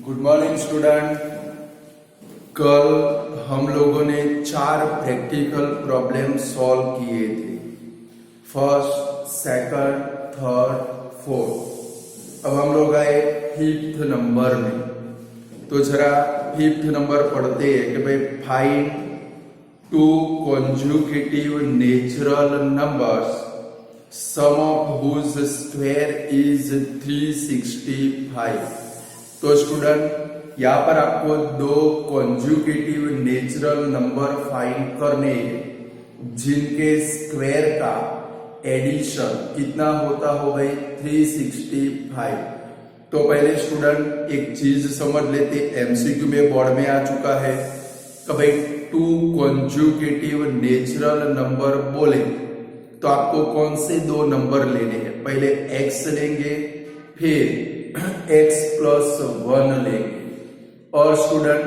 Good morning student. कल हम लोगों ने 4 प्रैक्टिकल प्रॉब्लम सॉल्व किए थे, फर्स्ट, सेकंड, थर्ड, फोर्थ। अब हम लोग आए 5th नंबर में। तो जरा 5th नंबर पढ़ते हैं कि भाई find 2 consecutive natural numbers sum of whose square is 365। तो स्टूडेंट यहाँ पर आपको 2 कॉन्जुकेटिव नेचुरल नंबर फाइंड करने हैं जिनके स्क्वायर का एडिशन कितना होता हो भाई 365। तो पहले स्टूडेंट एक चीज समझ लेते, एमसीक्यू में बोर्ड में आ चुका है कि भाई 2 कॉन्जुकेटिव नेचुरल नंबर बोले तो आपको कौन से 2 नंबर लेने हैं। पहले x लेंगे, फिर x प्लस 1 लेंगे। और स्टूडेंट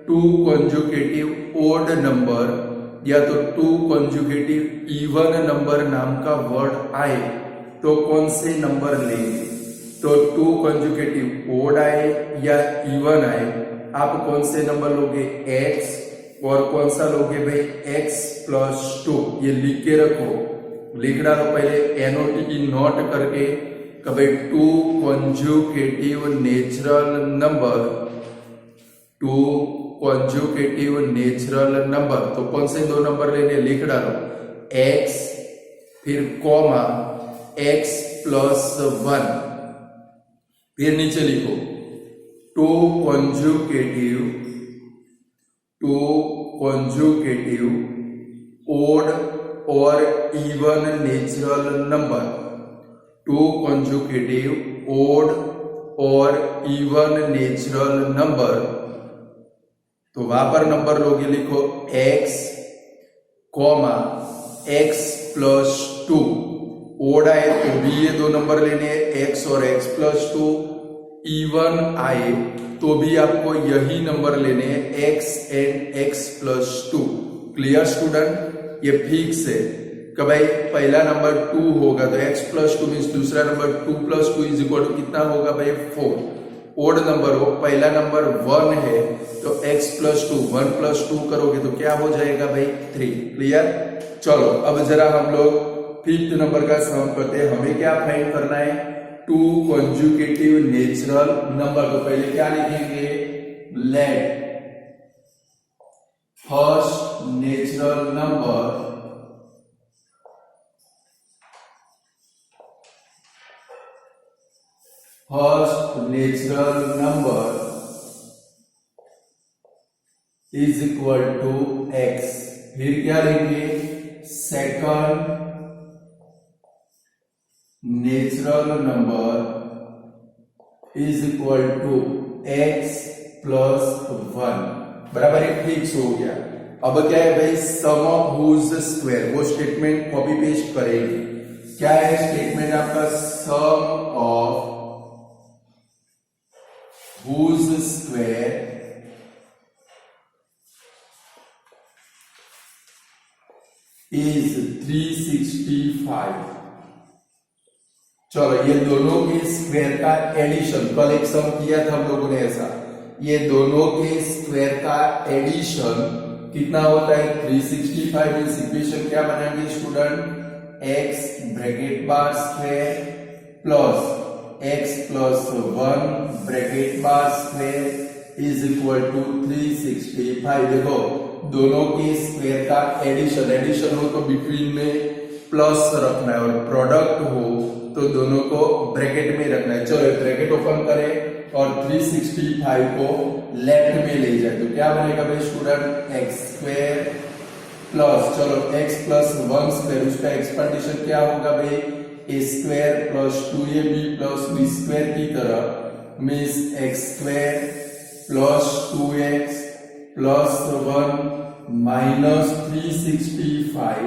2 कॉन्जुकेटिव ओड नंबर या तो 2 कॉन्जुकेटिव इवन नंबर नाम का वर्ड आए तो कौन से नंबर लेंगे। तो 2 कॉन्जुकेटिव ओड आए या इवन आए, आप कौन से नंबर लोगे, x और कौन सा लोगे भाई x प्लस 2। ये लिख के रखो, लिख डालो पहले एनओटी नोट करके कि भाई 2 conjugative natural number, 2 conjugative natural number. तो कौन से 2 नंबर लेने, लिख डालो x फिर कॉमा x प्लस 1, फिर नीचे लिखो 2 कॉन्जुकेटिव ओड और even natural number, 2 consecutive odd और इवन नेचुरल नंबर। तो वहां पर नंबर लोगे, लिखो x comma x plus 2। Odd आए तो भी ये 2 नंबर लेने हैं, x और x प्लस 2। इवन आए तो भी आपको यही नंबर लेने हैं, x and x plus 2। Clear student, ये फिक्स है कि भाई पहला नंबर 2 होगा तो x प्लस 2 मीन्स दूसरा number 2 plus 2 is equal to कितना होगा भाई 4। ओड नंबर हो, पहला नंबर 1 है तो x प्लस 2 1 प्लस 2 करोगे तो क्या हो जाएगा भाई 3। क्लियर। चलो अब जरा हम लोग 5th नंबर का सम करते हैं। हमें क्या फाइंड करना है, 2 कॉन्जुकेटिव नेचुरल नंबर। तो पहले क्या लिखेंगे, let first natural number is equal to x। फिर क्या लेंगे, second natural number is equal to x plus 1। बराबर एक फिक्स हो गया। अब क्या है भाई, सम ऑफ हुज स्क्वायर, वो स्टेटमेंट कॉपी पेस्ट करेंगे। क्या है स्टेटमेंट आपका, सम ऑफ whose square is 365। चलो ये दोनों के स्क्वायर का एडिशन, कल एक सम किया था हम लोगों ने ऐसा, ये दोनों के स्क्वायर का एडिशन कितना होता है 365। इस इक्वेशन क्या बनाएंगे student, x bracket bar square plus x plus 1 bracket bar square is equal to 365। देखो दोनों के स्क्वायर का एडिशन हो तो बिटवीन में प्लस रखना है और प्रोडक्ट हो तो दोनों को ब्रैकेट में रखना है। चलो ब्रैकेट ओपन करें और 365 को लेफ्ट में ले जाए तो क्या बनेगा भाई स्टूडेंट, x स्क्वायर प्लस, चलो x प्लस 1 स्क्वायर, उसका एक्सपेंडिशन क्या होगा भाई a square plus 2ab plus b square की तरह means x square plus 2x plus 1 minus 365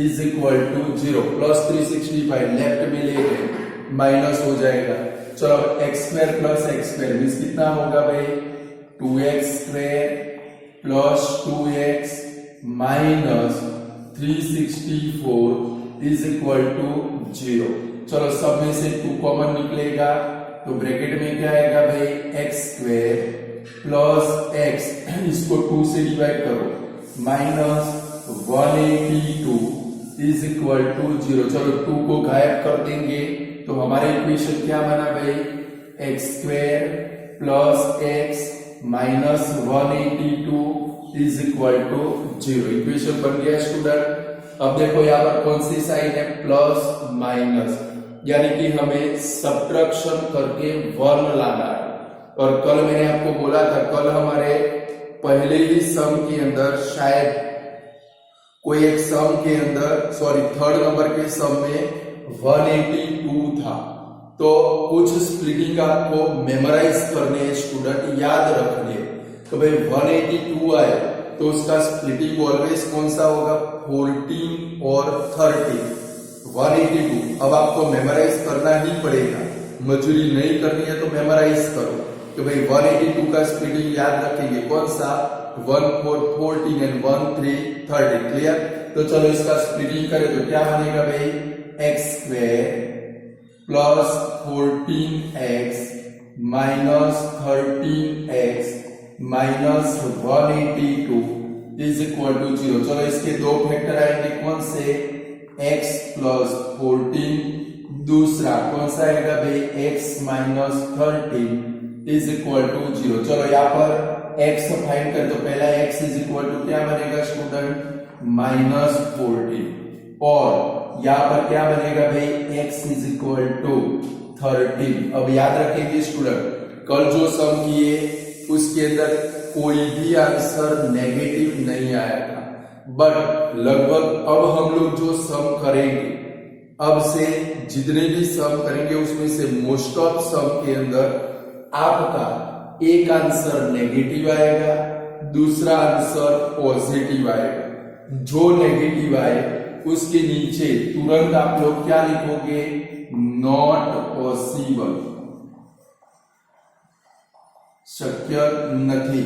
is equal to 0। Plus 365 left में ले गए माइनस हो जाएगा। चलो x square plus x square means कितना होगा भाई 2x square plus 2x minus 364 is equal to 0। चलो सब में से 2 कॉमन निकलेगा तो ब्रैकेट में क्या आएगा भाई एक्स स्क्वायर प्लस एक्स, इसको 2 से डिवाइड करो माइनस 182 इज इक्वल टू 0। चलो 2 को गायब कर देंगे तो हमारे इक्वेशन क्या बना भाई X square plus X minus 182 is equal to 0। Equation बन गया स्टूडेंट। अब देखो यहाँ पर कौन सी साइन है प्लस माइनस, यानी कि हमें सब्ट्रैक्शन करके वर्ण लाना है। और कल मैंने आपको बोला था, कल हमारे पहले ही सम के अंदर शायद कोई एक सम के अंदर थर्ड नंबर के सम में 182 था, तो कुछ स्प्लिटिंग आपको मेमोराइज करने स्टूडेंट, याद रखने। तो भाई 182 आए तो उसका स्प्लिटिंग ऑलवेज कौन सा होगा 14 और 30। 182 अब आपको मेमोराइज करना ही पड़ेगा, मजूरी नहीं करनी है तो मेमोराइज करो। तो भाई 182 का स्प्लिटिंग याद रखेंगे कौन सा 1 4 14 एंड 1 3 30। क्लियर? तो चलो इसका स्प्लिटिंग करें तो क्या बनेगा भाई X square plus 14x minus 13x minus 182 is equal to 0। चलो इसके दो फैक्टर आएंगे कौन से x प्लस 14, दूसरा कौन सा आएगा भाई x minus 13 is equal to 0। चलो यहाँ पर x फाइंड कर, तो पहला x इज इक्वल टू क्या बनेगा स्टूडेंट माइनस 14, और यहाँ पर क्या बनेगा भाई x इज इक्वल टू 13। अब याद रखेंगे स्टूडेंट, कल जो सम किए उसके अंदर कोई भी आंसर नेगेटिव नहीं आया था, बट लगभग अब हम लोग जो सम करेंगे, अब से जितने भी सम करेंगे उसमें से मोस्ट ऑफ सम के अंदर आपका एक आंसर नेगेटिव आएगा, दूसरा आंसर पॉजिटिव आएगा। जो नेगेटिव आए उसके नीचे तुरंत आप लोग क्या लिखोगे नॉट पॉसिबल, शक्य नहीं।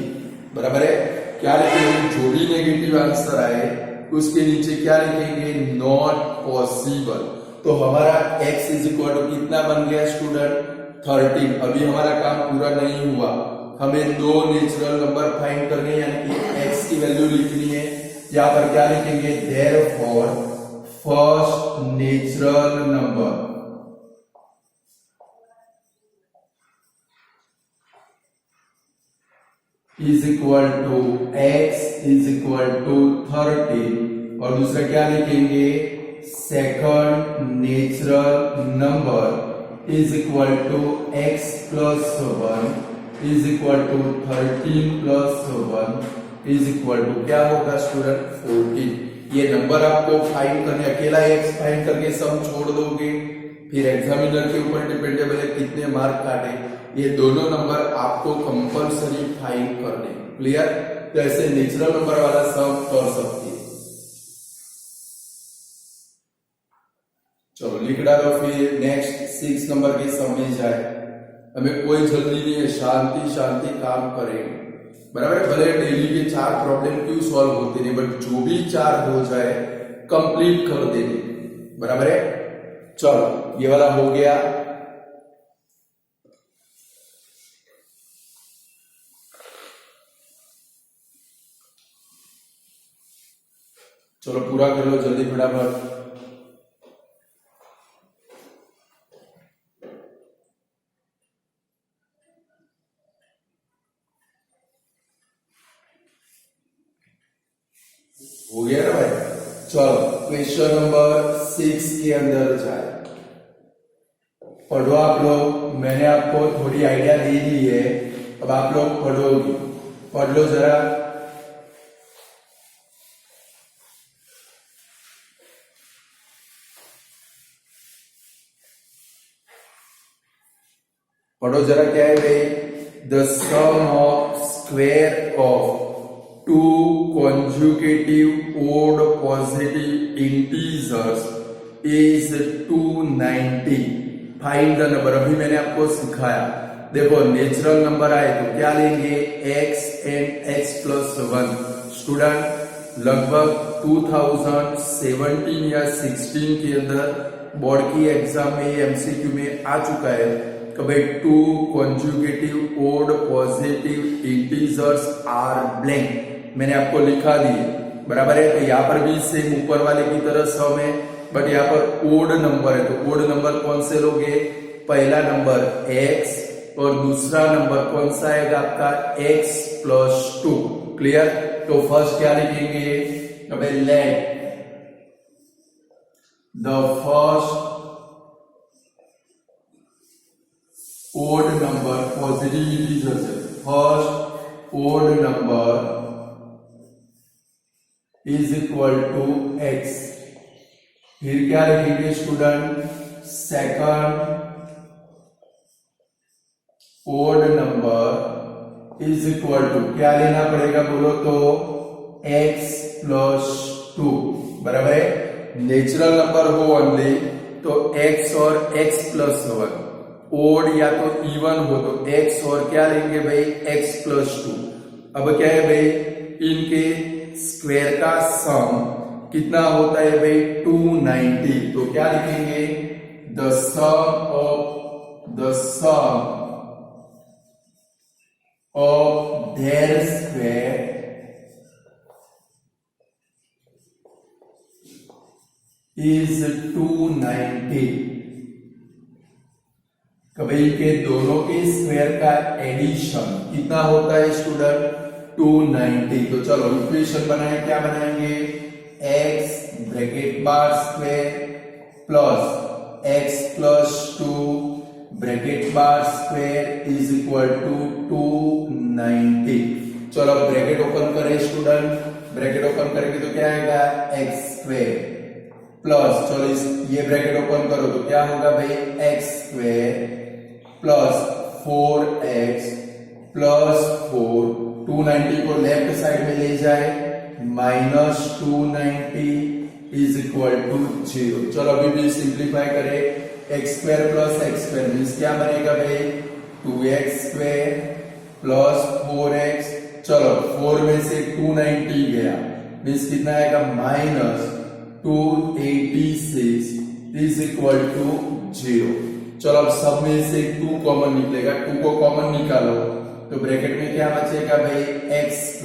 बराबर है? क्या लिखेंगे जो भी नेगेटिव आंसर आए उसके नीचे क्या लिखेंगे नॉट पॉसिबल। तो हमारा x इज इक्वल टू कितना बन गया स्टूडेंट 13। अभी हमारा काम पूरा नहीं हुआ, हमें दो नेचुरल नंबर फाइंड करने, यानी कि x की वैल्यू लिखनी है। यहाँ पर क्या लिखेंगे therefore first natural number is equal to x is equal to 13, और दूसरा क्या लिखेंगे second natural number is equal to x plus 1 is equal to 13 plus 1 is equal to क्या होगा स्टूडेंट 14। ये नंबर आपको फाइंड करने, अकेला x फाइंड करके सम छोड़ दोगे, फिर एग्जामिनर के ऊपर डिपेंडेबल है कितने मार्क काटे। ये दोनों नंबर आपको कंपलसरी फाइंड करने। क्लियर? तो ऐसे नेचुरल नंबर वाला सम कर सकती है। चलो लिख डालो, फिर नेक्स्ट 6 नंबर के सम में जाए। हमें कोई जल्दी नहीं है, शांति शांति काम करेंगे। बराबर है? भले डेली के 4 प्रॉब्लम क्यों सॉल्व होते नहीं, बट जो भी 4 हो जाए कंप्लीट कर देंगे। बराबर है? चलो ये वाला हो गया। चलो पूरा कर लो जल्दी फटाफट। हो गया ना भाई? चलो क्वेश्चन नंबर 6 के अंदर जाए, पढ़ो आप लोग। मैंने आपको थोड़ी आइडिया दे दी है, अब आप लोग पढ़ोगे, पढ़ लो जरा। पढ़ो जरा, क्या है भाई the sum of square of 2 consecutive odd positive integers is 290. Find the number. अभी मैंने आपको सिखाया, देखो नेचुरल नंबर आए तो क्या लेंगे x and x plus 1। Student लगभग 2017 या 16 के अंदर बोर्ड की एग्जाम में एमसीक्यू में आ चुका है कि भाई 2 consecutive odd positive integers are blank, मैंने आपको लिखा दी, बराबर है। तो यहाँ पर भी सेम ऊपर वाले की तरह सम है, बट यहाँ पर ओड नंबर है, तो ओड नंबर कौन से लोगे, पहला नंबर x और दूसरा नंबर कौन सा आएगा आपका x+2, क्लियर। तो फर्स्ट क्या लिखेंगे, let the first odd number positive integer है, first odd number is equal to x। फिर क्या लिखेंगे student, second odd number is equal to, क्या लेना पड़ेगा बोलो तो x+2, बराबर है। नेचुरल नंबर हो ओनली तो x और x+1, ओड या तो इवन हो तो x और क्या लेंगे भाई x+2। अब क्या है भाई, इनके स्क्वायर का सम कितना होता है भाई 290, तो क्या लिखेंगे, the sum of their square is 290। कभी के दोनों के स्क्वायर का एडिशन कितना होता है स्टूडेंट 290। तो चलो इक्वेशन बनाए, क्या बनाएंगे, x bracket bar square plus x+2 bracket bar square is equal to 290। चलो ब्रैकेट ओपन करें स्टूडेंट, ब्रैकेट ओपन करेंगे तो क्या आएगा x² प्लस, चलो इस ये ब्रैकेट ओपन करो तो क्या होगा भाई x² प्लस 4x प्लस 4, 290 को लेफ्ट साइड में ले जाए, -290 इज इक्वल टू 0। चलो अभी भी सिंप्लीफाई करें, x² प्लस x² मीन्स क्या बनेगा भाई 2x² प्लस 4x। चलो 4 में से 290 गया मीन्स कितना आएगा -286 इज इक्वल टू 0। चलो अब सब में से 2 कॉमन निकलेगा, 2 को कॉमन निकालो तो ब्रैकेट में क्या बचेगा भाई x²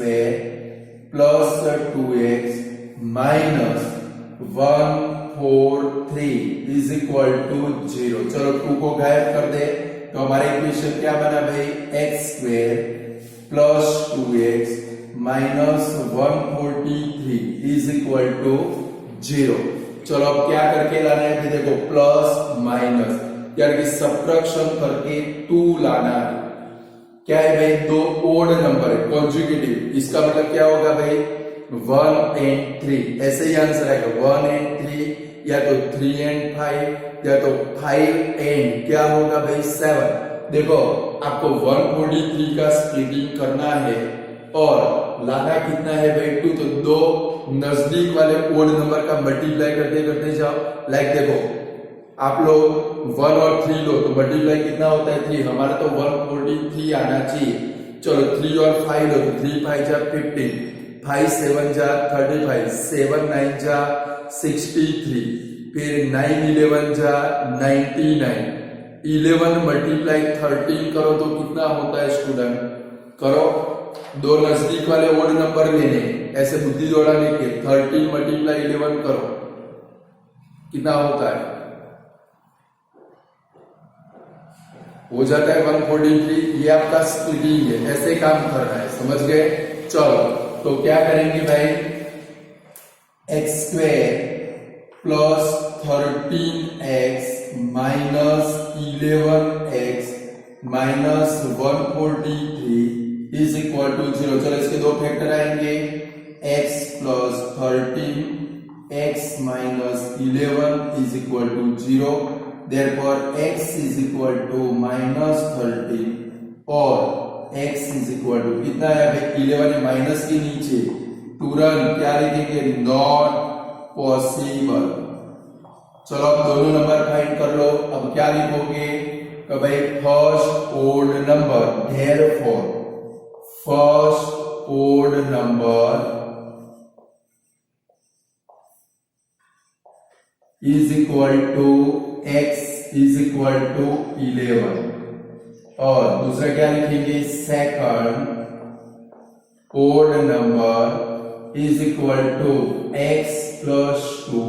plus 2x minus 143 is equal to 0। चलो 2 को गायब कर दे तो हमारा इक्वेशन क्या बना भाई x² plus 2x minus 143 is equal to 0। चलो अब क्या करके लाना है, देखो प्लस माइनस यानी कि सब्ट्रैक्शन करके 2 लाना है। क्या है भाई, 2 ओड नंबर है कॉन्जुगेटिव, इसका मतलब क्या होगा भाई 1 and 3, ऐसे ही आंसर आएगा 1 and 3 या तो 3 and 5 या तो 5 and क्या होगा भाई 7। देखो आपको 143 का स्प्लिटिंग करना है और लाना कितना है भाई 2, तो 2 नजदीक वाले ओड नंबर का मल्टीप्लाई करते करते जाओ। लाइक देखो आप लोग 1 और 3 लो तो मल्टीप्लाई कितना होता है 3, हमारा तो 143 आना चाहिए। चलो 3 और 5 लो तो 3 5 जा 15, 5 7 जा 35, 7 9 जा 63, फिर 9 11 जा 99, 11 मल्टीप्लाई 13 करो तो कितना होता है स्टूडेंट, करो 2 नजदीक वाले ओड नंबर लेने, ऐसे बुद्धि दौड़ाने के 13 मल्टीप्लाई 11 करो कितना होता है, हो जाता है 143। ये आपका स्प्लिटिंग है, ऐसे काम कर रहा है, समझ गए। चलो तो क्या करेंगे भाई x² plus 13x minus 11x minus 143 is equal to 0। चलो इसके 2 फैक्टर आएंगे, x plus 13 x minus 11 is equal to 0। Therefore x is equal to -13 और x is equal to कितना है भाई 11 माइनस के नीचे तुरंत क्या लिखेंगे नॉट पॉसिबल। चलो अब दोनों नंबर फाइंड कर लो। अब क्या लिखोगे कि भाई first odd number, therefore first odd number is equal to x is equal to 11 और दूसरा क्या लिखेंगे second odd number is equal to x plus 2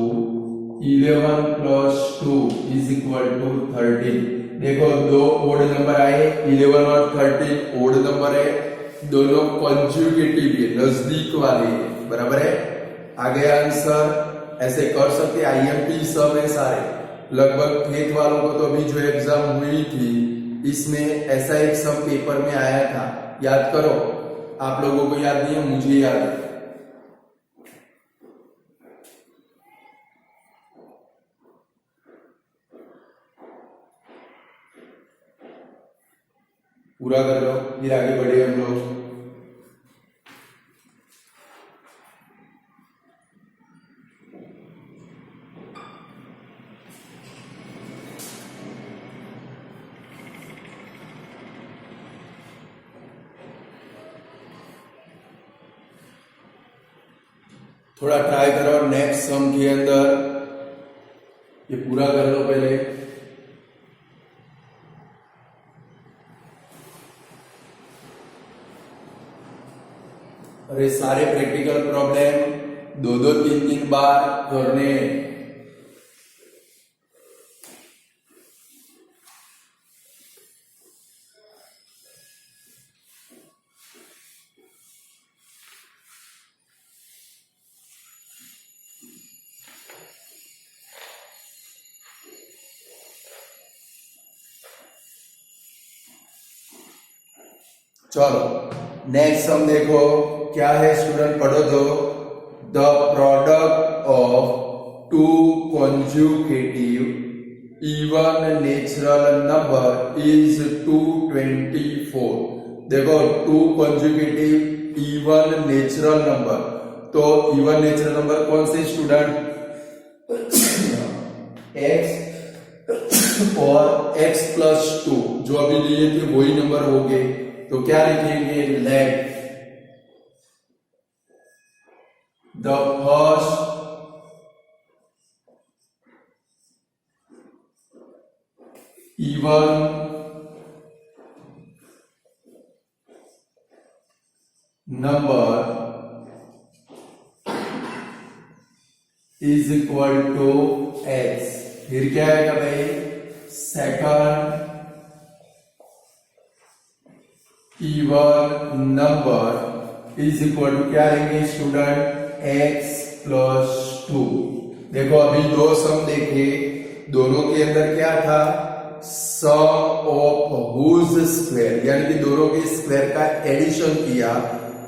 11 plus 2 is equal to 13। देखो दो ओड नंबर आए 11 और 13 ओड नंबर है, दोनों कॉन्जुगेटिव है, नजदीक वाले है, बराबर है। आगे आंसर ऐसे कर सकते, आईएमपी सब है सारे लगभग। फेथ वालों को तो अभी जो एग्जाम हुई थी इसमें ऐसा एक सब पेपर में आया था, याद करो। आप लोगों को याद नहीं है, मुझे याद है। पूरा कर लो फिर आगे बढ़े हम लोग। थोड़ा ट्राई करो नेक्स्ट सम के अंदर, ये पूरा कर लो पहले। और ये सारे प्रैक्टिकल प्रॉब्लम 2-3 बार करने। चलो नेक्स्ट सम देखो क्या है स्टूडेंट, पढ़ो तो। The product of two consecutive even natural number is 224। देखो two consecutive even natural number, तो इवन नेचुरल नंबर कौन से स्टूडेंट, x और x प्लस 2 जो अभी लिए थे वही नंबर हो गए। तो क्या लिखेंगे, let the first even number is equal to x। फिर क्या आएगा भाई, second even number is equal to क्या लेंगे स्टूडेंट, x प्लस 2। देखो अभी दो सम देखे, दोनों के अंदर क्या था, सम ऑफ हुज स्क्वायर, यानी कि दोनों के स्क्वायर का एडिशन किया।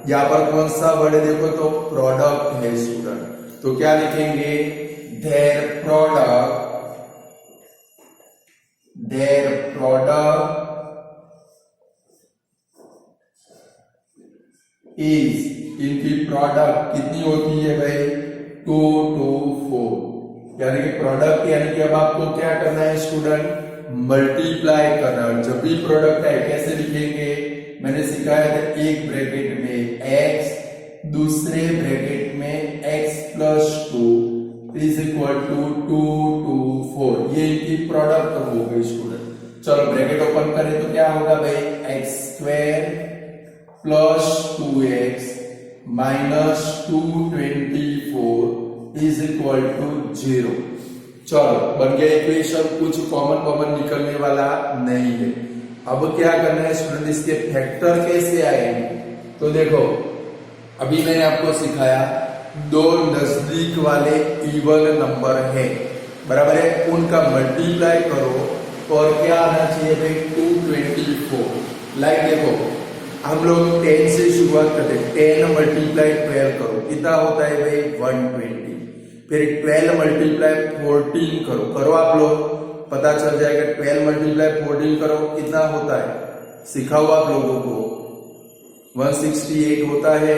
यहां पर कौन सा वर्ड है देखो तो प्रोडक्ट है स्टूडेंट, तो क्या लिखेंगे, देयर प्रोडक्ट इज, इनकी प्रोडक्ट कितनी होती है भाई, 2 to 4, यानी कि प्रोडक्ट, यानी कि अब आपको क्या करना है स्टूडेंट, मल्टीप्लाई करना। जब भी प्रोडक्ट है कैसे लिखेंगे, मैंने सिखाया था एक ब्रैकेट में x, दूसरे ब्रैकेट में x plus 2 is equal to 2 to 4, ये इनकी प्रोडक्ट हो गई स्टूडेंट। चलो ब्रैकेट ओपन करें तो क्या होगा भाई, x square plus 2x minus 224 is equal to 0। चलो बन गया इक्वेशन, कुछ कॉमन निकलने वाला नहीं है। अब क्या करना है स्टूडेंट, इसके फैक्टर कैसे आएंगे, तो देखो अभी मैंने आपको सिखाया दो नजदीक वाले इवन नंबर है, बराबर है, उनका मल्टीप्लाई करो और क्या आना चाहिए भाई, 224। लाइक देखो हम लोग 10 से शुरुआत करते हैं, 10 मल्टीप्लाई 12 करो, कितना होता है भाई 120। फिर 12 मल्टीप्लाई 14 करो आप लोग, पता चल जाएगा। 12 मल्टीप्लाई 14 करो कितना होता है, सिखाओ आप लोगों को, 168 होता है।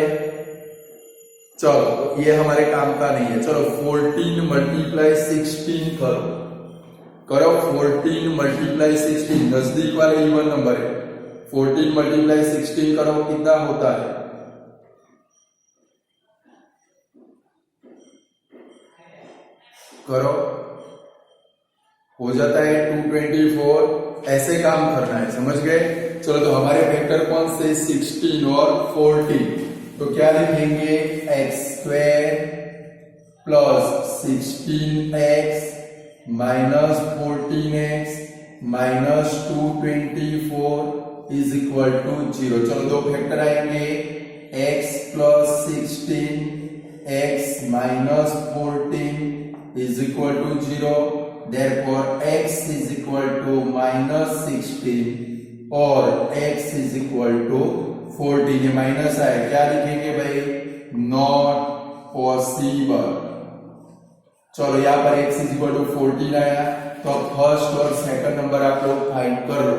चलो ये हमारे काम का नहीं है, चलो 14 मल्टीप्लाई 16 करो 14 मल्टीप्लाई 16, नजदीक वाले इवन नंबर है। 14 मल्टीप्लाई 16 करो कितना होता है, करो हो जाता है 224। ऐसे काम करना है, समझ गए। चलो तो हमारे वेक्टर कौन से 16 और 14, तो क्या लिखेंगे x square plus 16x minus 14x minus 224 is equal to 0। चलो दो फैक्टर आएंगे, x plus 16 x minus 14 is equal to 0। Therefore x is equal to minus 16 और x इज इक्वल टू 14। ये माइनस आया, क्या लिखेंगे भाई, नॉट पॉसिबल। चलो यहाँ पर x इज इक्वल टू 14 आया, तो फर्स्ट और सेकंड नंबर आप लोग फाइंड कर लो,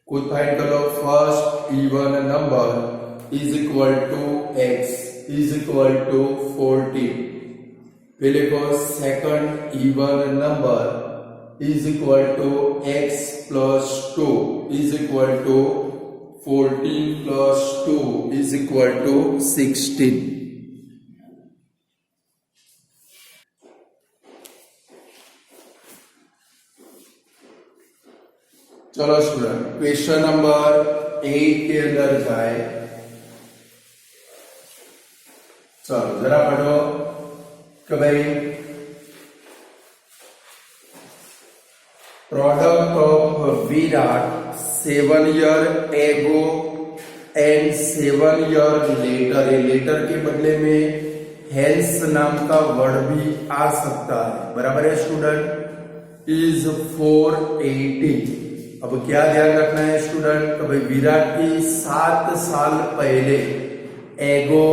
खुद फाइंड कर लो। First even number is equal to x is equal to 14। फिर लिखो second even number is equal to x plus 2 is equal to 14 plus 2 is equal to 16। चलो स्टूडेंट क्वेश्चन नंबर 8 के अंदर जाए। चलो जरा पढ़ो कि भाई product of Virat 7 year ago and 7 year later. Later के बदले में हेल्स नाम का वर्ड भी आ सकता है, बराबर है स्टूडेंट। इज 480। अब क्या ध्यान रखना है स्टूडेंट, तो भाई विराट की 7 साल पहले एगो,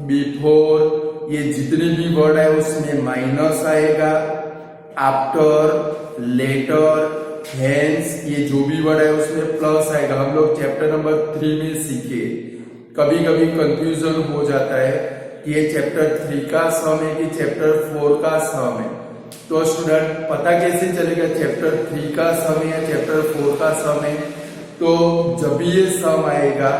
बिफोर, ये जितने भी वर्ड है उसमें माइनस आएगा। आफ्टर, लेटर, हेंस, ये जो भी वर्ड है उसमें प्लस आएगा। हम लोग चैप्टर नंबर 3 में सीखे, कभी कभी कंफ्यूजन हो जाता है कि ये चैप्टर 3 का सम है कि चैप्टर 4 का सम है। तो स्टूडेंट पता कैसे चलेगा चैप्टर 3 का सम है या चैप्टर 4 का सम है, तो जब भी ये सम आएगा,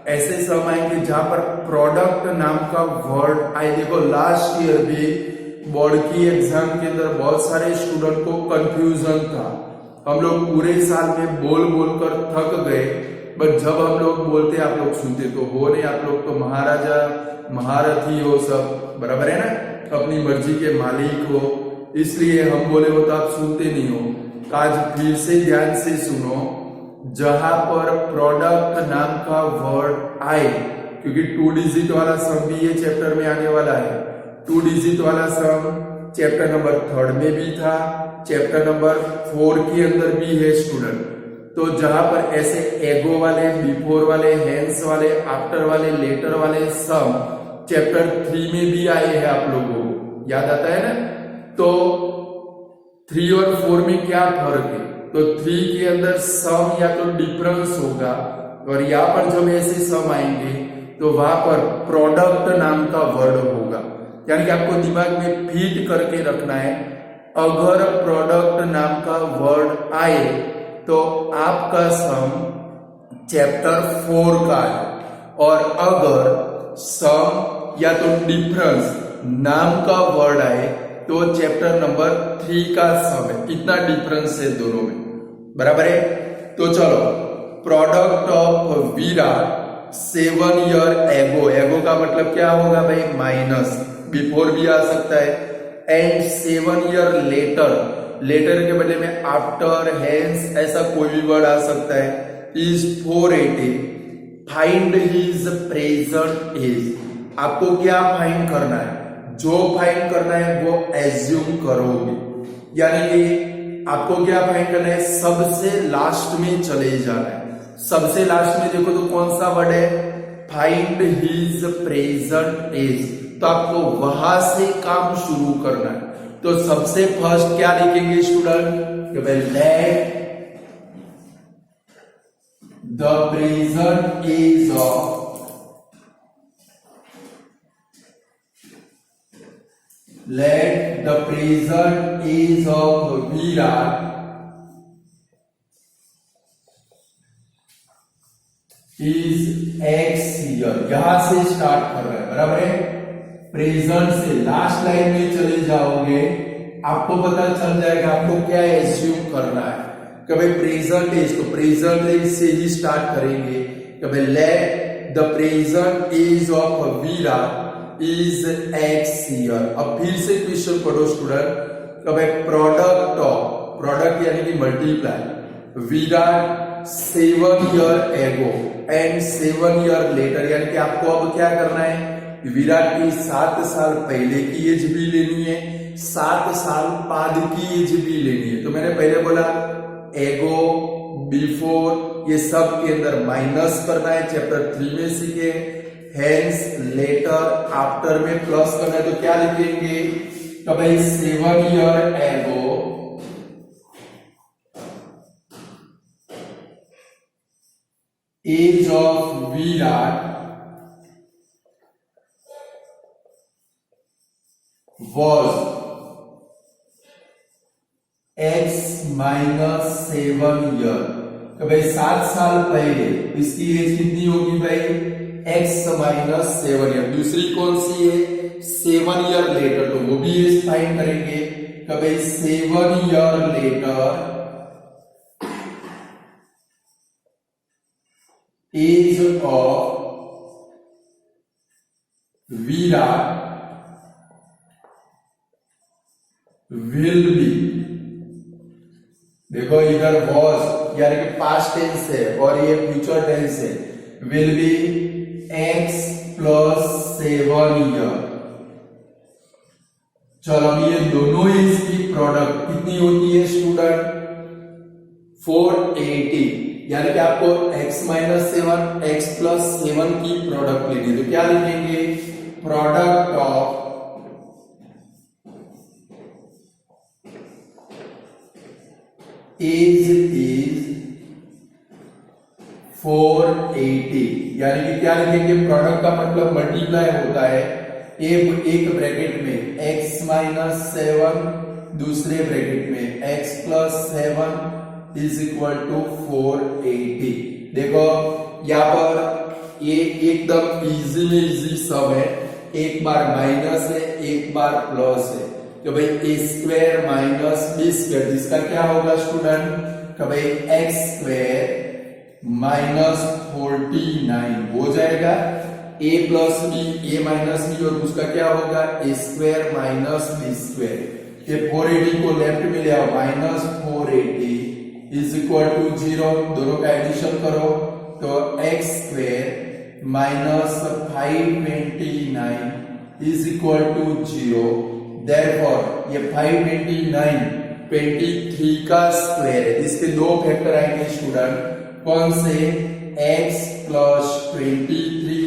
ऐसे सम आएंगे जहां पर प्रोडक्ट नाम का वर्ड आए। देखो लास्ट ईयर भी बोर्ड की एग्जाम के अंदर बहुत सारे स्टूडेंट को कंफ्यूजन था, हम लोग पूरे साल में बोल बोल कर थक गए, बट जब हम लोग बोलते आप लोग सुनते तो हो नहीं। आप लोग तो महाराजा महारथी हो सब, बराबर है ना, अपनी मर्जी के मालिक हो, इसलिए हम बोले हो तो आप सुनते नहीं हो। आज फिर से ध्यान से सुनो, जहां पर प्रोडक्ट नाम का वर्ड आए, क्योंकि 2 डिजिट वाला सम भी ये चैप्टर में आने वाला है। 2 डिजिट वाला सम चैप्टर नंबर 3 में भी था, चैप्टर नंबर 4 के अंदर भी है स्टूडेंट। तो जहां पर ऐसे एगो वाले, बिफोर वाले, हेंस वाले, आफ्टर वाले, लेटर वाले सम चैप्टर 3 में भी आए हैं, आप लोगों को याद आता है ना। तो 3 और 4 में क्या फर्क है, तो 3 के अंदर सम या तो डिफरेंस होगा, और यहाँ पर जब ऐसे सम आएंगे तो वहां पर प्रोडक्ट नाम का वर्ड होगा। यानी कि आपको दिमाग में फिट करके रखना है, अगर प्रोडक्ट नाम का वर्ड आए तो आपका सम चैप्टर 4 का है, और अगर सम या तो डिफरेंस नाम का वर्ड आए तो चैप्टर नंबर 3 का सम है। इतना डिफरेंस है दोनों में, बराबर है। तो चलो प्रोडक्ट ऑफ विराट 7 ईयर एगो, एगो का मतलब क्या होगा भाई, माइनस, बिफोर भी आ सकता है, एंड 7 ईयर लेटर, लेटर के बदले में आफ्टर, हेंस, ऐसा कोई भी वर्ड आ सकता है। Is 480। Find his present age. आपको क्या फाइंड करना है, जो फाइंड करना है वो एज्यूम करोगे, यानी कि आपको क्या फाइंड करना है, सबसे लास्ट में चले जाना है। सबसे लास्ट में देखो तो कौन सा वर्ड है, फाइंड हिज प्रेजेंट एज, तो आपको वहां से काम शुरू करना है। तो सबसे फर्स्ट क्या लिखेंगे student, let the present age of, let the present age of Virat is x year। यहां से स्टार्ट कर रहे हैं, बराबर है। प्रेजेंट से लास्ट लाइन में चले जाओगे आपको पता चल जाएगा आपको क्या एज्यूम करना है कि भाई प्रेजेंट एज, तो प्रेजेंट एज से ही स्टार्ट करेंगे कि भाई let the present age of Virat is x year. अब फिर से क्वेश्चन पढ़ो स्टूडेंट कि भाई प्रोडक्ट ऑफ, प्रोडक्ट यानी कि multiply, Virat 7 year ago and 7 year letter, यानी कि आपको अब क्या करना है, विराट की 7 साल पहले की एज भी लेनी है, 7 साल बाद की एज भी लेनी है। तो मैंने पहले बोला एगो, बिफोर, ये सब के अंदर माइनस करना है, चैप्टर 3 में सीखे। हेंस, लेटर, आफ्टर में प्लस करना है, तो क्या लिखेंगे तो भाई 7 year ago age of Virat was x minus 7 year. तो भाई 7 साल पहले इसकी एज कितनी होगी भाई, x माइनस 7 ईयर। दूसरी कौन सी है, 7 ईयर लेटर, तो वो भी एज फाइंड करेंगे कि भाई 7 year later age of Virat will be, देखो इधर वॉज यानी कि पास्ट टेंस है और ये फ्यूचर टेंस है, will be x plus 7 year. चलो अब ये दोनों एज की प्रोडक्ट कितनी होती है स्टूडेंट, 480, यानी कि आपको x माइनस 7 x प्लस 7 की प्रोडक्ट लेनी है। तो क्या लिखेंगे, प्रोडक्ट ऑफ एज इज 480, यानी कि क्या लिखेंगे, प्रोडक्ट का मतलब मल्टीप्लाई होता है एक ब्रैकेट में x माइनस 7, दूसरे ब्रैकेट में x plus 7 is equal to 480। देखो यहाँ पर ये एकदम इजी में इजी सब है, एक बार माइनस है एक बार प्लस है, तो भाई ए स्क्वायर माइनस बी स्क्वायर, जिसका क्या होगा स्टूडेंट कि भाई एक्स स्क्वायर माइनस 49 हो जाएगा, ए प्लस बी, ए माइनस बी, और उसका क्या होगा ए स्क्वायर माइनस बी स्क्वायर। ये 480 को लेफ्ट में ले आओ, माइनस 480 इज इक्वल टू 0, दोनों का एडिशन करो तो x square minus 529 is equal to 0। Therefore, ये 529 23 का स्क्वायर है, इसके दो फैक्टर आएंगे स्टूडेंट, कौन से, x plus 23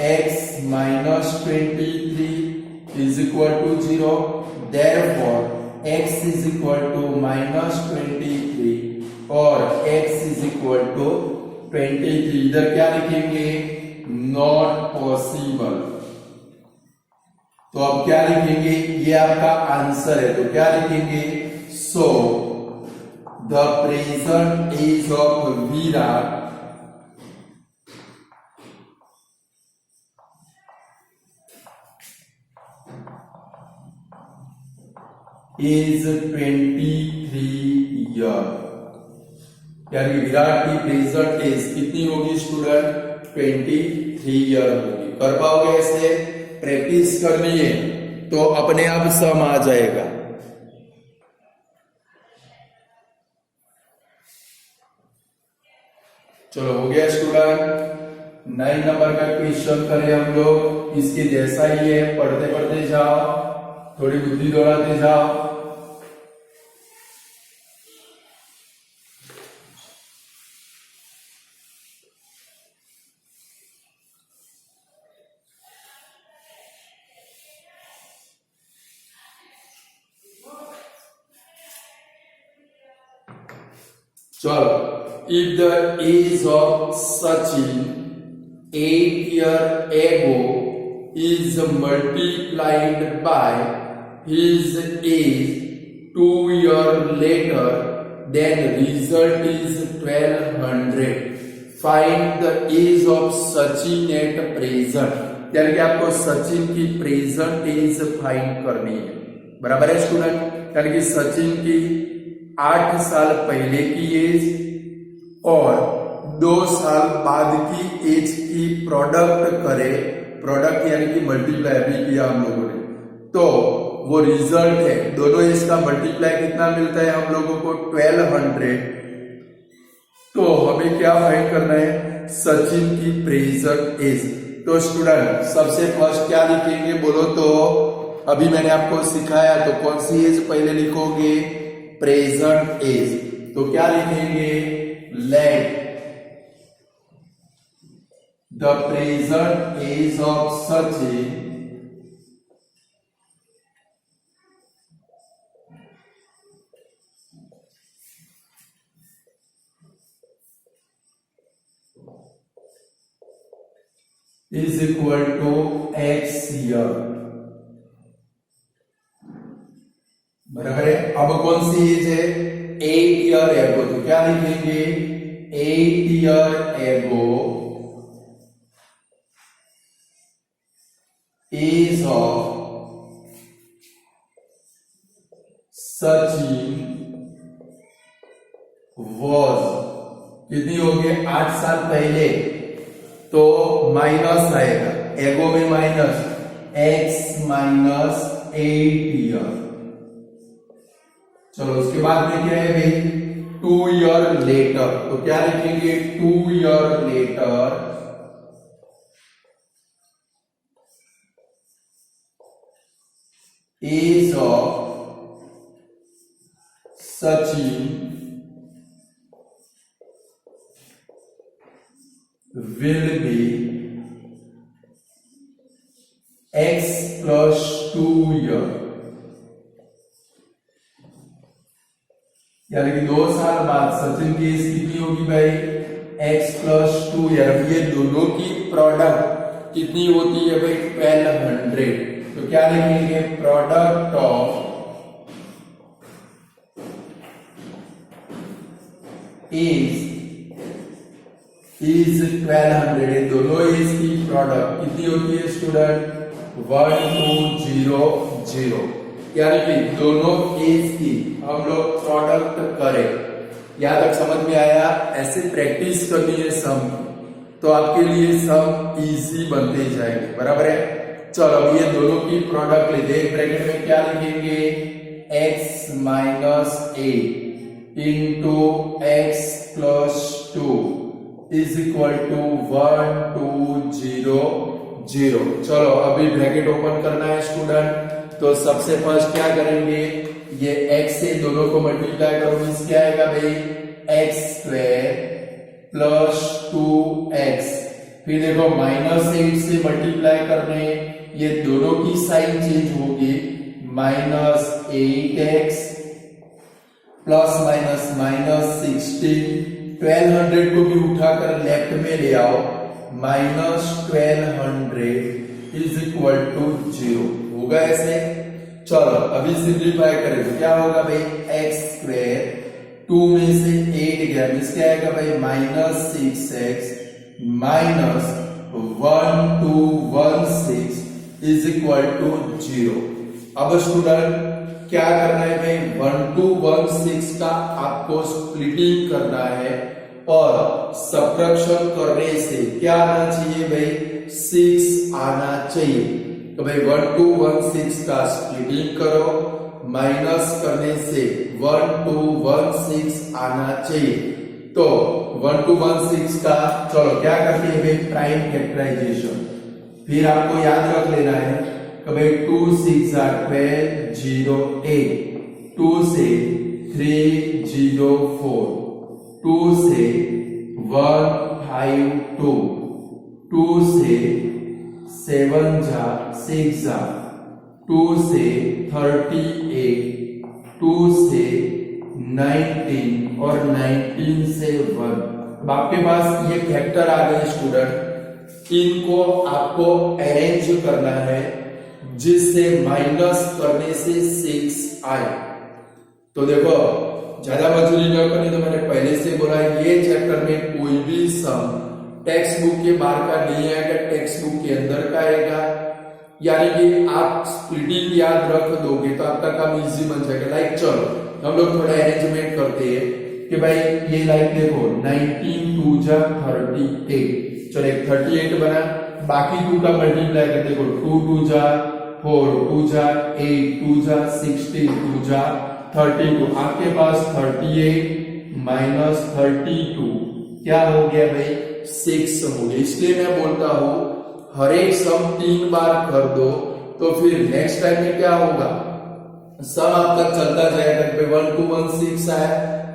x minus 23 is equal to 0। Therefore, x is equal to minus 23 और x इज इक्वल टू 23। इधर क्या लिखेंगे, नॉट पॉसिबल। तो अब क्या लिखेंगे, ये आपका आंसर है, तो क्या लिखेंगे, so the present age of Virat is 23 year, यानी विराट की प्रेजेंट एज कितनी होगी स्टूडेंट, 23 ईयर होगी। कर पाओगे ऐसे, प्रैक्टिस करनी है तो अपने आप सम आ जाएगा। चलो हो गया स्टूडेंट, 9 नंबर का क्वेश्चन करें हम लोग, इसके जैसा ही है, पढ़ते पढ़ते जाओ, थोड़ी बुद्धि दौड़ाते जाओ। चलो, if the age of Sachin 8 years ago is multiplied by his age 2 years later, then result is 1200. Find the age of Sachin at present. यानी कि आपको सचिन की प्रेजेंट एज फाइंड करनी है। बराबर है स्टूडेंट। यानी कि सचिन की 8 साल पहले की एज और 2 साल बाद की एज की प्रोडक्ट करे, प्रोडक्ट यानी कि मल्टीप्लाई अभी किया हम लोगों ने, तो वो रिजल्ट है, दोनों एज का मल्टीप्लाई कितना मिलता है हम लोगों को 1200। तो हमें क्या फाइंड करना है, सचिन की प्रेजेंट एज। तो स्टूडेंट सबसे फर्स्ट क्या लिखेंगे बोलो तो, अभी मैंने आपको सिखाया, तो कौन सी एज पहले लिखोगे, प्रेजेंट एज। तो क्या लिखेंगे, let the present age of Sachin is equal to x year। बराबर है। अब कौन सी एज है, 8 ईयर एगो। तो क्या लिखेंगे, 8 year ago age of Sachin was, कितनी हो गई, 8 साल पहले, तो माइनस आएगा, एगो में माइनस, x माइनस 8 ईयर। चलो उसके बाद में क्या है भाई, 2 ईयर लेटर। तो क्या लिखेंगे, 2 year later age of Sachin will be x plus 2 year। यानी कि 2 साल बाद सचिन की एज कितनी होगी भाई, x plus 2 ईयर। ये दोनों की प्रोडक्ट कितनी होती है भाई, 1200। तो क्या लिखेंगे, प्रोडक्ट ऑफ एज इज 1200। दोनों एज की प्रोडक्ट कितनी होती है स्टूडेंट, 1200। यानी कि दोनों एज की हम लोग प्रोडक्ट करें। यहां तक समझ में आया, ऐसे प्रैक्टिस करनी है सम, तो आपके लिए सम इजी बनते जाएंगे। बराबर है। चलो अब ये दोनों की प्रोडक्ट लेते हैं, ब्रैकेट में क्या लिखेंगे, x minus 8 into x plus 2 is equal to 1200। चलो अभी ब्रैकेट ओपन करना है स्टूडेंट। तो सबसे फर्स्ट क्या करेंगे, ये x से दोनों को मल्टीप्लाई करो, इस क्या आएगा भाई, x स्क्वायर प्लस 2x। फिर देखो -8 से मल्टीप्लाई करने, ये दोनों की साइन चेंज होगी, -8x प्लस माइनस -16। 1200 को भी उठाकर लेफ्ट में ले आओ, -1200 इज इक्वल टू 0। होगा ऐसे। चलो अभी सिंप्लीफाई करें तो क्या होगा भाई, x स्क्वायर 2 में से 8 गया, इसके आएगा भाई -6x minus 1216 is equal to 0। अब स्टूडेंट क्या करना है भाई, 1216 का आपको स्प्लिटिंग करना है और सब्ट्रैक्शन करने से क्या आना चाहिए भाई, 6 आना चाहिए। तो भाई 1216 का स्प्लिटिंग करो, माइनस करने से 1216 आना चाहिए। तो 1216 का चलो क्या करते हैं भाई, प्राइम फैक्टराइजेशन। फिर आपको याद रख लेना है कि भाई 2 6 12 0 8, 2 से 3 0 4, 2 से 1 5 2, 2 से 7 जा 6 जा, 2 से 38, 2 से 19 और 19 से 1। अब आपके पास ये फैक्टर आ गए स्टूडेंट, इनको आपको अरेंज करना है जिससे माइनस करने से 6 आए। तो देखो ज्यादा मजूरी न करनी, तो मैंने पहले से बोला ये चैप्टर में कोई भी सम टेक्स्ट बुक के बाहर का नहीं आएगा, टेक्स्ट बुक के अंदर का आएगा। यानी कि आप स्प्लिटिंग याद रख दोगे तो आपका काम इजी बन जाएगा। लाइक चलो हम लोग थोड़ा अरेंजमेंट करते हैं कि भाई ये लाइक देखो 19 2 जा 38, चलो एक 38 बना, बाकी 2 का मल्टीप्लाई कर देखो 2 2 जा 4, 2 जा 8, 2 जा 16, 2 जा 32, आपके पास 38 माइनस 32 क्या हो गया भाई 6 हो गया। इसलिए मैं बोलता हूं हर एक सम 3 बार कर दो तो फिर नेक्स्ट टाइम में क्या होगा, सम आपका चलता जाएगा। 1216 आया,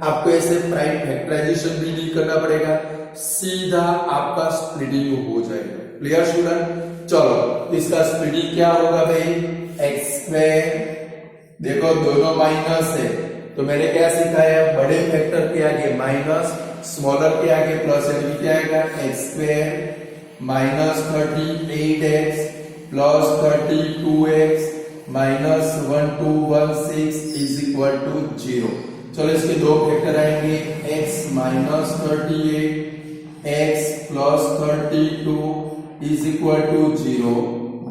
आपको ऐसे प्राइम फैक्टराइजेशन भी नहीं करना पड़ेगा, सीधा आपका स्प्लिटिंग हो जाएगा। Clear student? चलो इसका स्प्लिटिंग क्या होगा भाई, एक्स स्क्वायर, देखो दोनों माइनस है तो मैंने क्या सिखाया, बड़े फैक्टर के आगे माइनस, स्मॉलर के आगे प्लस, यानी क्या आएगा x square minus 38x plus 32x minus 1216 is equal to 0। चलो इसके दो फैक्टर आएंगे, x minus 38 x plus 32 is equal to 0।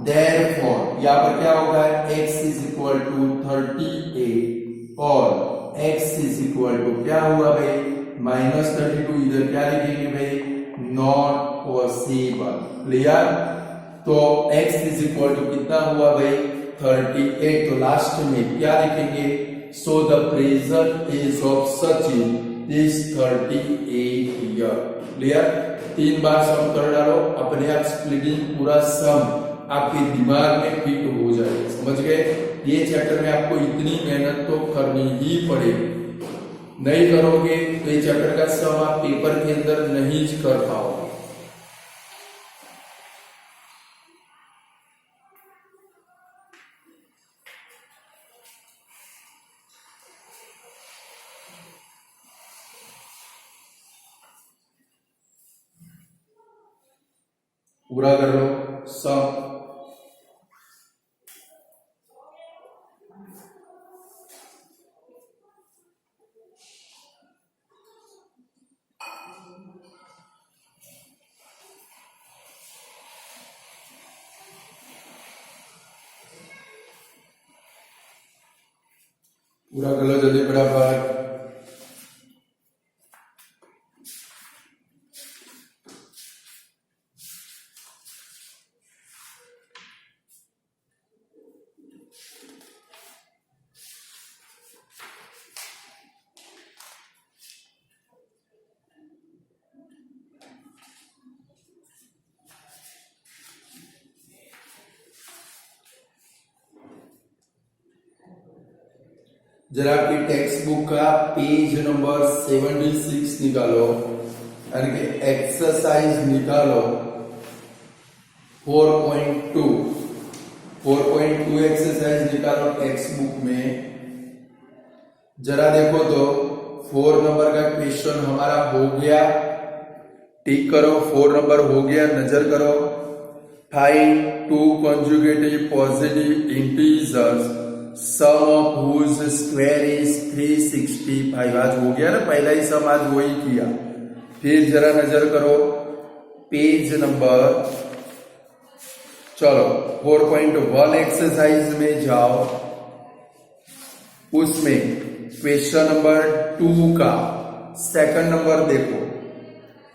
Therefore यहाँ पर क्या होगा, x इज इक्वल टू 38 और x इज इक्वल टू क्या हुआ भाई माइनस 32, इधर क्या लिखेंगे भाई नॉट पॉसिबल। क्लियर? तो x इज इक्वल टू कितना हुआ भाई 38, तो लास्ट में क्या लिखेंगे, so the present age of Sachin is 38 year. Clear? 3 बार सम कर डालो, अपने आप स्प्लिटिंग पूरा सम आपके दिमाग में फिट हो जाएगा। समझ गए? ये चैप्टर में आपको इतनी मेहनत तो करनी ही पड़ेगी, नहीं करोगे तो ये चैप्टर का सम आप पेपर के अंदर नहीं कर पाओगे। पूरा कर लो सम। पूरा कर लो जल्दी फटाफट। जरा आपकी टेक्स्ट बुक का पेज नंबर 76 निकालो, यानी कि एक्सरसाइज निकालो 4.2 एक्सरसाइज निकालो टेक्स्ट बुक में। जरा देखो तो 4 नंबर का क्वेश्चन हमारा हो गया, टिक करो, 4 नंबर हो गया, नजर करो। Find 2 consecutive positive integers sum of whose square is 365। आज हो गया ना, पहला ही सम आज वही किया। फिर जरा नजर करो पेज नंबर, चलो 4.1 एक्सरसाइज में जाओ, उसमें क्वेश्चन नंबर 2 का सेकंड नंबर देखो।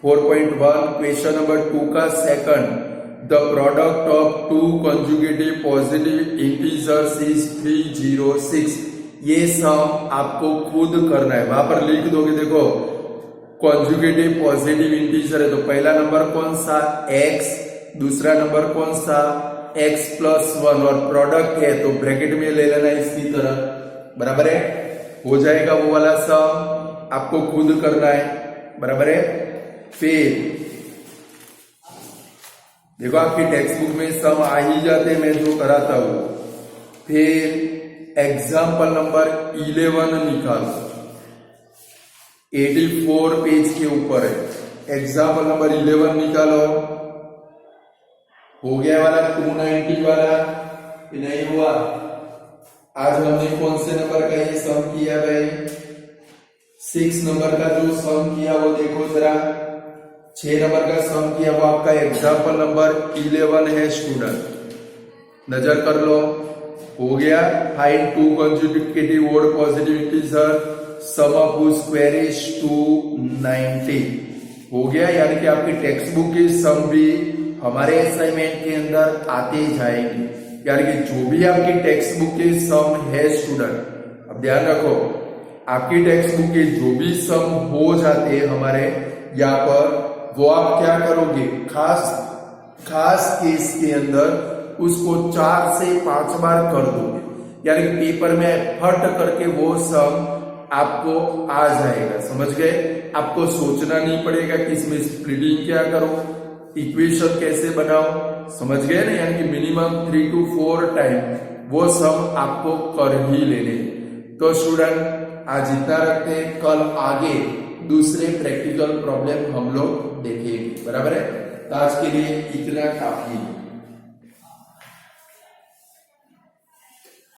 4.1 क्वेश्चन नंबर 2 का second, the product of 2 conjugative positive integers is 306। ये सम आपको खुद करना है, वहां पर लिख दोगे। देखो कॉन्जुगेटिव पॉजिटिव इंटीजर है तो पहला नंबर कौन सा x, दूसरा नंबर कौन सा x प्लस 1, और प्रोडक्ट है तो ब्रैकेट में ले लेना इसकी तरह, बराबर है, हो जाएगा वो वाला सम, आपको खुद करना है, बराबर है। फिर देखो आपकी टेक्स्ट बुक में सम आ ही जाते, मैं जो कराता हूं। फिर एग्जाम्पल नंबर 11 निकालो, 84 पेज के ऊपर है। एग्जाम्पल नंबर 11 निकालो, हो गया वाला 290 वाला कि नहीं हुआ? आज हमने कौन से नंबर का ये सम किया भाई, 6 नंबर का जो सम किया वो देखो जरा, 6 नंबर का सम किया वो आपका एग्जाम्पल नंबर 11 है स्टूडेंट। नजर कर लो, हो गया। Find two consecutive odd positive integer, sum of whose square is 290, हो गया। यानी कि आपकी टेक्स्ट बुक की सम भी हमारे असाइनमेंट के अंदर आते जाएंगे। यानी कि जो भी आपकी टेक्स्ट बुक की सम है स्टूडेंट, अब ध्यान रखो, आपकी टेक्स्ट बुक के जो भी सम हो जाते हैं हमारे यहाँ पर, वो आप क्या करोगे, खास केस के अंदर उसको 4 से 5 बार कर दोगे। यानी कि पेपर में फट करके वो सम आपको आ जाएगा, समझ गए। आपको सोचना नहीं पड़ेगा कि इसमें स्प्लिटिंग क्या करो, इक्वेशन कैसे बनाओ, समझ गए ना। यानी कि मिनिमम 3 to 4 टाइम वो सम आपको कर ही लेने। तो स्टूडेंट आज इतना रखते हैं, कल आगे दूसरे प्रैक्टिकल प्रॉब्लम हम लोग देखेंगे, बराबर है। तो आज के लिए इतना काफी है।